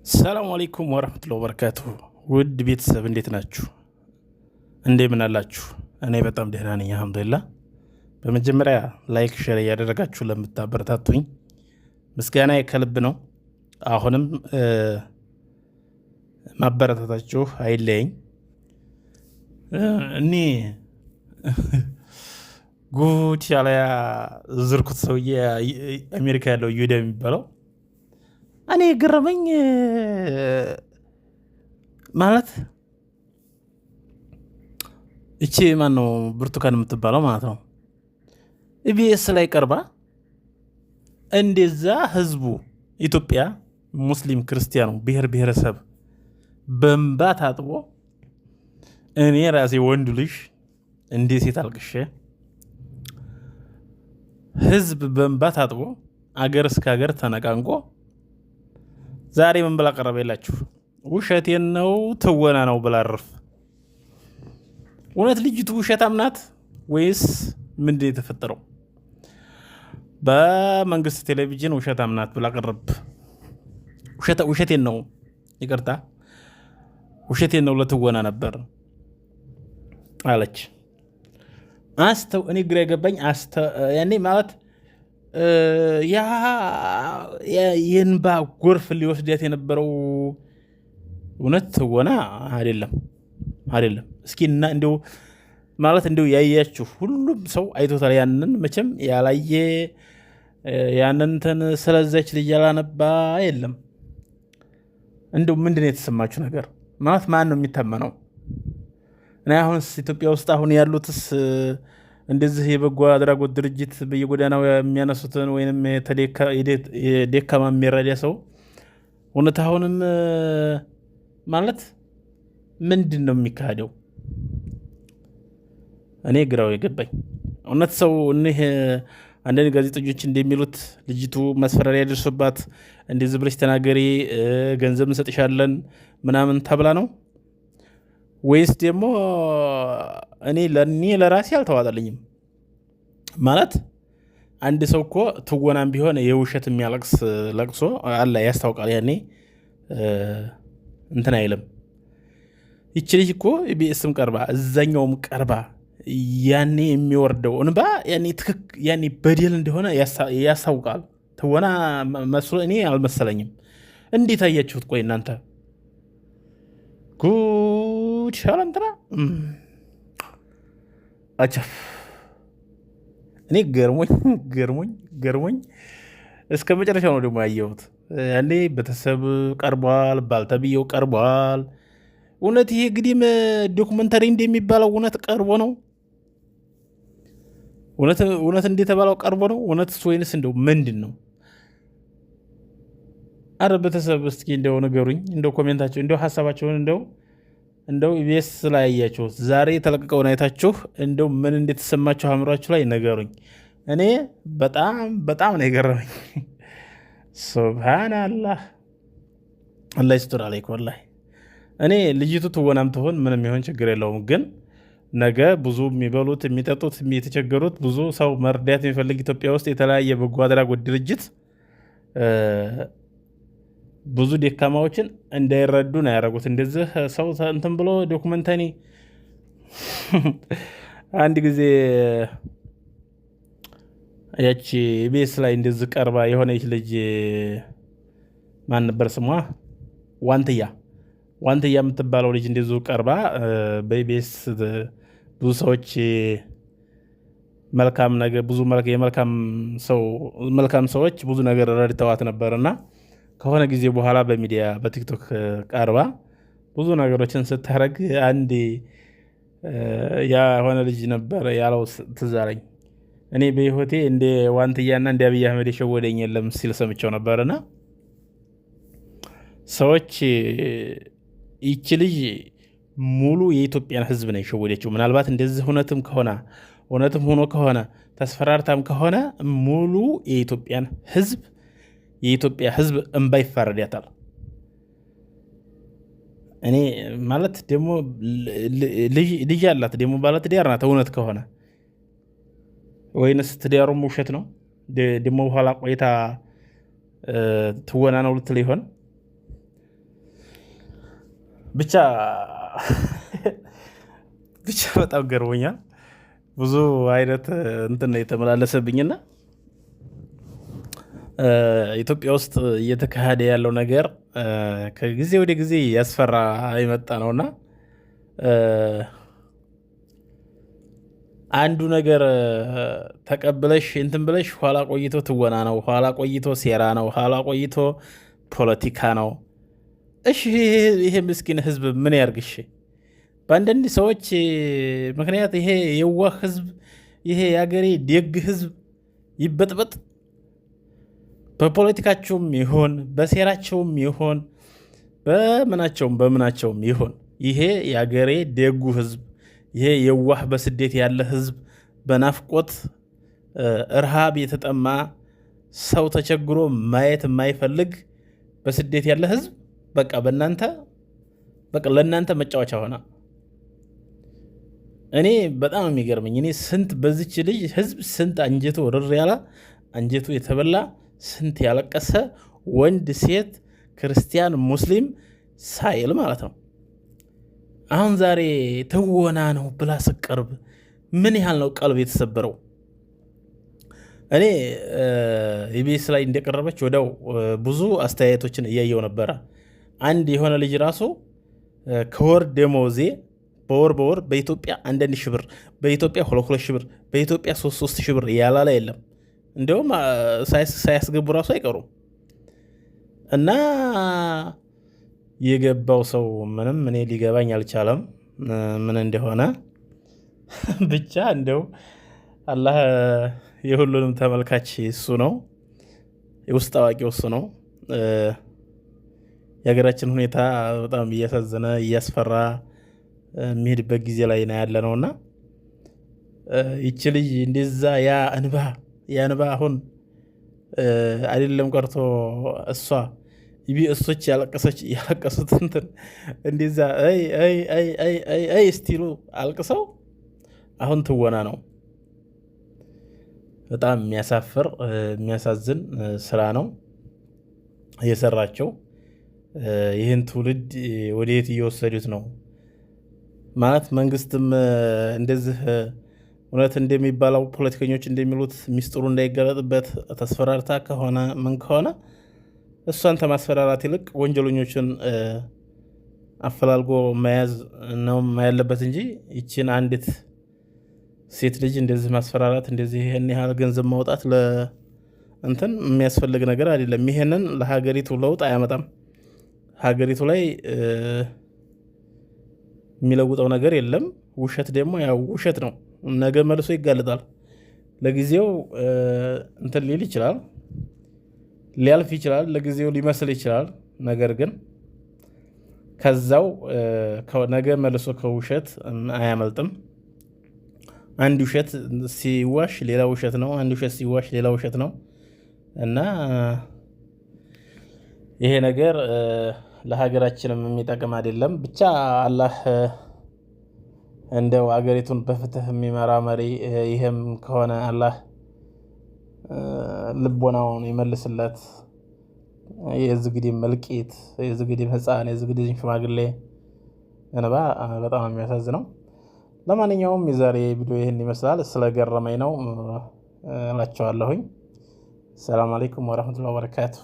ሰላም አለይኩም ወራህመቱላሂ ወበረካቱሁ። ውድ ቤተሰብ እንዴት ናችሁ? እንደምን አላችሁ? እኔ በጣም ደህና ነኝ አልሐምዱሊላህ። በመጀመሪያ ላይክ ሼር እያደረጋችሁ ለምታበረታቱኝ ምስጋና ከልብ ነው። አሁንም ማበረታታችሁ አይለየኝ። እኔ ጉድ ያለ ዝርኩት ሰውዬ አሜሪካ ያለው ዩዳ የሚባለው እኔ ገረመኝ። ማለት እቺ ማን ነው ብርቱካን የምትባለው ማለት ነው ኢቢኤስ ላይ ቀርባ እንደዛ ህዝቡ ኢትዮጵያ ሙስሊም ክርስቲያኑ ብሔር ብሔረሰብ በእንባ ታጥቦ እኔ ራሴ ወንዱ ልጅ እንደ ሴት አልቅሼ ህዝብ በእንባ ታጥቦ አገር እስከ አገር ተነቃንቆ ዛሬ ምን ብላ ቀረበላችሁ? ውሸቴን ነው ትወና ነው ብላ አርፍ። እውነት ልጅቱ ውሸታም ናት ወይስ ምንድን ነው የተፈጠረው? በመንግስት ቴሌቪዥን ውሸታም ናት ብላ ቀረብ። ውሸቴን ነው ይቅርታ፣ ውሸቴን ነው ለትወና ነበር አለች። እኔ ግራ የገባኝ ያኔ ማለት የእንባ ጎርፍ ሊወስዳት የነበረው እውነት ትወና አይደለም። እስኪ እና እንደው ማለት እንደው ያያችሁ ሁሉም ሰው አይቶታል። ያንን መቼም ያላየ ያንን እንትን ስለዛች ልጅ ያላነባ የለም። እንደው ምንድን ነው የተሰማችሁ ነገር? ማለት ማን ነው የሚታመነው? እኔ አሁን ኢትዮጵያ ውስጥ አሁን ያሉትስ እንደዚህ የበጎ አድራጎት ድርጅት በየጎዳናው የሚያነሱትን ወይንም የደካማ የሚረዳ ሰው እውነት አሁንም ማለት ምንድን ነው የሚካሄደው? እኔ ግራው የገባኝ እውነት ሰው እኒህ አንዳንድ ጋዜጠኞች እንደሚሉት ልጅቱ ማስፈራሪያ ደርሶባት እንደዚህ ብለሽ ተናገሪ ገንዘብ እንሰጥሻለን ምናምን ተብላ ነው ወይስ ደግሞ እኔ ለራሴ አልተዋጠልኝም። ማለት አንድ ሰው እኮ ትወናም ቢሆን የውሸት የሚያለቅስ ለቅሶ አለ ያስታውቃል። ያኔ እንትን አይልም። ይቺ ልጅ እኮ ኢቢኤስም ቀርባ እዛኛውም ቀርባ ያኔ የሚወርደው እንባ ያኔ በደል እንደሆነ ያስታውቃል። ትወና መስሎ እኔ አልመሰለኝም። እንዴት አያችሁት? ቆይ እናንተ ጉድ ሻለንትራ አቸፍ እኔ ገርሞኝ እስከ መጨረሻው ነው ደግሞ ያየሁት። ያኔ ቤተሰብ ቀርቧል፣ ባልተብየው ቀርቧል። እውነት ይሄ ግዲም ዶኩመንተሪ እንደሚባለው እውነት ቀርቦ ነው? እውነት እንደተባለው ቀርቦ ነው እውነት ወይንስ እንደው ምንድን ነው? አረ ቤተሰብ እስኪ እንደው ንገሩኝ፣ እንደው ኮሜንታቸው እንደው ሀሳባቸውን እንደው ኢቢኤስ ላይ ያያችሁት ዛሬ የተለቀቀውን አይታችሁ እንደው ምን እንደተሰማችሁ አእምሯችሁ ላይ ነገሩኝ። እኔ በጣም ነው የገረመኝ። ሱብሃንአላህ አላህ ይስጥር አለይኩም። ወላሂ እኔ ልጅቱ ትወናም ትሆን ምንም ይሆን ችግር የለውም። ግን ነገ ብዙ የሚበሉት የሚጠጡት የተቸገሩት ብዙ ሰው መርዳት የሚፈልግ ኢትዮጵያ ውስጥ የተለያየ በጎ አድራጎት ድርጅት ብዙ ደካማዎችን እንዳይረዱ ነው ያደረጉት። እንደዚህ ሰው እንትን ብሎ ዶኩመንተሪ አንድ ጊዜ ያቺ ኢቢኤስ ላይ እንደዚህ ቀርባ የሆነች ልጅ ማን ነበር ስሟ? ዋንትያ የምትባለው ልጅ እንደዚሁ ቀርባ በኢቢኤስ ብዙ ሰዎች መልካም ነገር ብዙ መልካም ሰዎች ብዙ ነገር ረድተዋት ነበርና ከሆነ ጊዜ በኋላ በሚዲያ በቲክቶክ ቀርባ ብዙ ነገሮችን ስታረግ አንድ የሆነ ልጅ ነበር ያለው ትዝ አለኝ። እኔ በህይወቴ እንደ ዋንትያና እንደ አብይ አህመድ የሸወደኝ የለም ሲል ሰምቸው ነበርና ሰዎች ይቺ ልጅ ሙሉ የኢትዮጵያን ሕዝብ ነው የሸወደችው። ምናልባት እንደዚህ እውነትም ሆኖ ከሆነ ተስፈራርታም ከሆነ ሙሉ የኢትዮጵያ ሕዝብ እንባ ይፋረዳታል። እኔ ማለት ደግሞ ልጅ አላት ደግሞ ባለትዳር ናት። እውነት ከሆነ ወይንስ ትዳሩም ውሸት ነው? ደግሞ በኋላ ቆይታ ትወና ነው ልትል ይሆን? ብቻ ብቻ በጣም ገርሞኛል። ብዙ አይነት እንትን ነው የተመላለሰብኝና ኢትዮጵያ ውስጥ እየተካሄደ ያለው ነገር ከጊዜ ወደ ጊዜ ያስፈራ የመጣ ነውና አንዱ ነገር ተቀብለሽ እንትን ብለሽ ኋላ ቆይቶ ትወና ነው፣ ኋላ ቆይቶ ሴራ ነው፣ ኋላ ቆይቶ ፖለቲካ ነው። እሺ ይሄ ምስኪን ህዝብ ምን ያርግሽ? በአንዳንድ ሰዎች ምክንያት ይሄ የዋህ ህዝብ፣ ይሄ የአገሬ ደግ ህዝብ ይበጥበጥ። በፖለቲካቸውም ይሆን በሴራቸውም ይሆን በምናቸውም ይሆን ይሄ የአገሬ ደጉ ህዝብ፣ ይሄ የዋህ በስደት ያለ ህዝብ፣ በናፍቆት እርሃብ የተጠማ ሰው ተቸግሮ ማየት የማይፈልግ በስደት ያለ ህዝብ በቃ ለእናንተ መጫወቻ ሆነ። እኔ በጣም የሚገርመኝ እኔ ስንት በዚች ልጅ ህዝብ ስንት አንጀቱ ርር ያለ አንጀቱ የተበላ ስንት ያለቀሰ ወንድ፣ ሴት፣ ክርስቲያን፣ ሙስሊም ሳይል ማለት ነው። አሁን ዛሬ ትወና ነው ብላ ስቀርብ ምን ያህል ነው ቀልብ የተሰበረው? እኔ ኢቢኤስ ላይ እንደቀረበች ወዲያው ብዙ አስተያየቶችን እያየው ነበረ። አንድ የሆነ ልጅ ራሱ ከወር ደሞዜ በወር በኢትዮጵያ 1 ሺህ ብር፣ በኢትዮጵያ 2 ሺህ ብር፣ በኢትዮጵያ 3 ሺህ ብር ያላላ የለም። እንዲሁም ሳያስገቡ ራሱ አይቀሩም። እና የገባው ሰው ምንም እኔ ሊገባኝ አልቻለም ምን እንደሆነ። ብቻ እንደው አላህ የሁሉንም ተመልካች እሱ ነው፣ የውስጥ አዋቂው እሱ ነው። የሀገራችን ሁኔታ በጣም እያሳዘነ እያስፈራ የሚሄድበት ጊዜ ላይ ነው ያለ ነውና ይቺ ልጅ እንደዛ ያ እንባ አሁን አይደለም ቀርቶ እሷ ኢቢኤሶች ያለቀሱት እንትን እንደዛ አይ ስቲሉ አልቅሰው አሁን ትወና ነው። በጣም የሚያሳፍር የሚያሳዝን ስራ ነው እየሰራቸው። ይህን ትውልድ ወደየት እየወሰዱት ነው ማለት መንግስትም እንደዚህ እውነት እንደሚባለው ፖለቲከኞች እንደሚሉት ሚስጥሩ እንዳይገለጥበት ተስፈራርታ ከሆነ ምን ከሆነ እሷን ከማስፈራራት ይልቅ ወንጀለኞችን አፈላልጎ መያዝ ነው ያለበት እንጂ ይችን አንዲት ሴት ልጅ እንደዚህ ማስፈራራት እንደዚህ ይሄን ያህል ገንዘብ ማውጣት ለእንትን የሚያስፈልግ ነገር አይደለም። ይሄንን ለሀገሪቱ ለውጥ አያመጣም። ሀገሪቱ ላይ የሚለውጠው ነገር የለም። ውሸት ደግሞ ያው ውሸት ነው። ነገ መልሶ ይጋለጣል። ለጊዜው እንትን ሊል ይችላል፣ ሊያልፍ ይችላል፣ ለጊዜው ሊመስል ይችላል። ነገር ግን ከዛው ነገ መልሶ ከውሸት አያመልጥም። አንድ ውሸት ሲዋሽ ሌላ ውሸት ነው፣ አንድ ውሸት ሲዋሽ ሌላ ውሸት ነው እና ይሄ ነገር ለሀገራችንም የሚጠቅም አይደለም። ብቻ አላህ እንደው አገሪቱን በፍትህ የሚመራ መሪ ይሄም ከሆነ አላህ ልቦናውን ይመልስለት። የዝግዲም መልቂት፣ የዝግዲም ህፃን፣ የዝግዲም ሽማግሌ እንባ በጣም የሚያሳዝነው። ለማንኛውም የዛሬ ቪዲዮ ይህን ይመስላል። ስለገረመኝ ነው እላቸዋለሁኝ። ሰላም አለይኩም ወረህመቱላሂ ወበረካቱሁ።